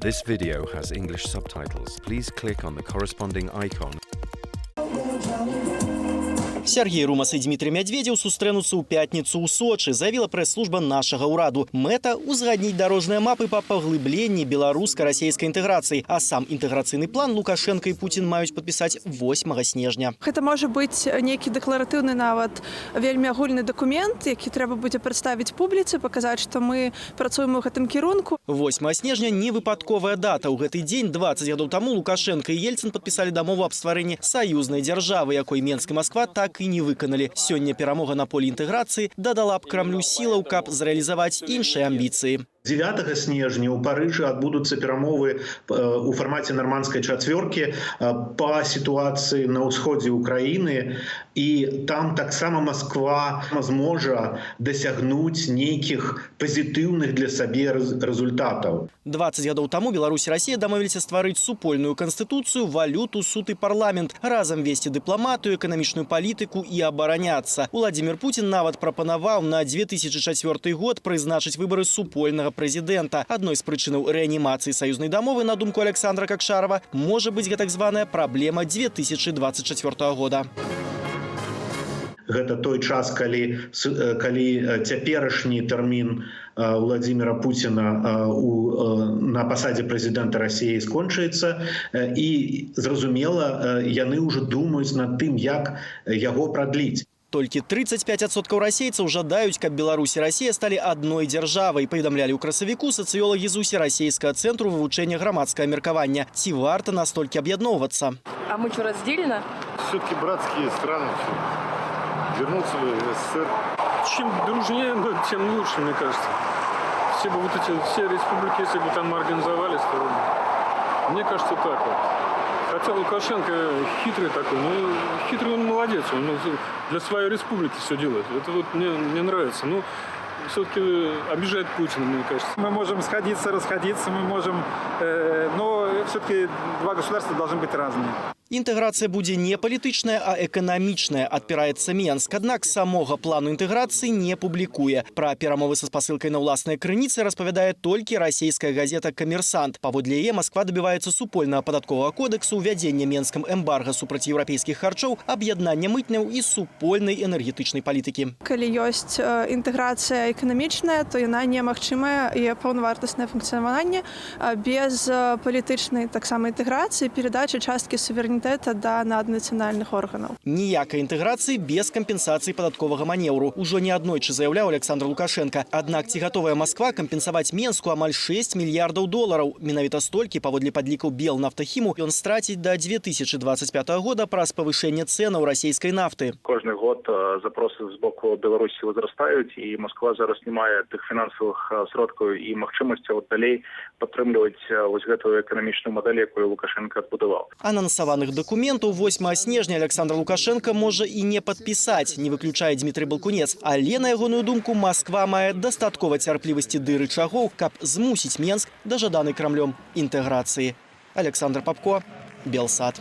This video has English subtitles. Please click on the corresponding icon. Сергей Румас і Дмітрий Мядзведзеў сустрэнуцца ў пятніцу ў Сочы, заявіла прэс-служба нашага ўраду. Мэта – узгадніць дарожныя мапы па паглыбленні беларуска-расейскай інтэграцыі, а сам інтэграцыйны план Лукашенко і Путін маюць падпісаць 8 снежня. Гэта можа быць нейкі дэкларатыўны нават вельмі агульны дакумент, які трэба будзе прадставіць публіцы, паказаць, што мы працуем у гэтым кірунку. 8 снежня не выпадковая дата. У гэты дзень 20 гадоў таму Лукашенко і Ельцин падпісалі дамову аб стварэнні саюзнай дзяржавы, якой Менск і Масква так і не выканалі. Сёння перамога на полі інтэграцыі дадала б Крамлю сілаў, каб зрэалізаваць іншыя амбіцыі. 9 снежня ў Парыжы адбудуцца перамовы у фармаце нармандскай чацвёркі па сітуацыі на ўсходзе ўкраіны, і там таксама Масква зможа дасягнуць нейкіх пазітыўных для сабе рэзультатаў. 20 гадоў таму Беларусь і Расія дамовіліся стварыць супольную канстытуцыю, валюту, суд і парламент, разам весці дыпламатыю, эканамічную палітыку і абараняцца. Уладзімір Путін нават прапанаваў на 2004 год прызначыць выбары супольнага прэзідэнта. Адной з прычынаў рэанімацыі саюзнай дамовы, на думку Александра Какшарова, можа быць гэтак званая праблема 2024 года. Гэта той час, калі цяперашні тэрмін Владимира Путина на пасадзе прэзідэнта Расіі скончыцца, і, зразумела, яны ўжо думаюць над тым, як яго прадліць. Толькі 35% расейцаў жадаюць, каб Беларусь і Расія сталі адной дзяржавай, паведамлялі ў красавіку сацыёлагі з усерасійскага цэнтру вывучэння грамадскага меркавання. Ці варта настолькі аб'ядноўвацца? А мы что, разделены? Все-таки братские страны. Вернуться в СССР. Чем дружнее, тем лучше, мне кажется. Все республики, если бы там организовались, то, мне кажется, так вот. Хотя Лукашенко хитрый такой, но хитрый он молодец, он для своей республики все делает. Это вот мне нравится. Ну, все-таки обижает Путина, мне кажется. Мы можем сходиться, расходиться, мы можем, но все-таки два государства должны быть разные. Інтэграцыя будзе не палітычная, а эканамічная, адпіраецца Менск. Аднак самога плану інтэграцыі не публікуе. Пра перамовы са спасылкай на ўласныя крыніцы распавядае толькі расійская газета «Камерсант». Паводле яе Масква дабіваецца супольнага падатковага кодэксу, увядзення Менскам эмбарга супраць еўрапейскіх харчоў, аб'яднання мытняў і супольнай энергетычнай палітыкі. Калі ёсць інтэграцыя эканамічная, то яна немагчымая і паўнавартаснае функцыянаванне без палітычнай таксама інтэграцыі, перадачы часткі суверэнітэту да наднацыянальных органаў. Ніякай інтэграцыі без кампенсацыі падатковага манеўру. Ужо неаднойчы заяўляў Александр Лукашенко. Аднак ці гатовая Масква кампенсаваць Менску амаль 6 мільярдаў долараў. Менавіта столькі, паводле падлікаў Белнафтахіму, ён страціць да 2025 года праз павышэнне цэнаў расійскай нафты. Кожны год запросы з боку Беларусі возрастаюць, і Масква зараз не мае тых фінансавых сродкаў і магчымасцяў далей падтрымліваць вось гэтую эканамічную мадэль, якую Лукашенко адбудаваў. Анансаваных дакументаў 8 снежня Александр Лукашенко можа і не падпісаць, не выключае Дмітрий Балкунец. Але, на ягоную думку, Масква мае дастаткова цярплівасці ды рычагоў, каб змусіць Менск да жаданай Крамлём інтэграцыі. Александр Попко, Белсат.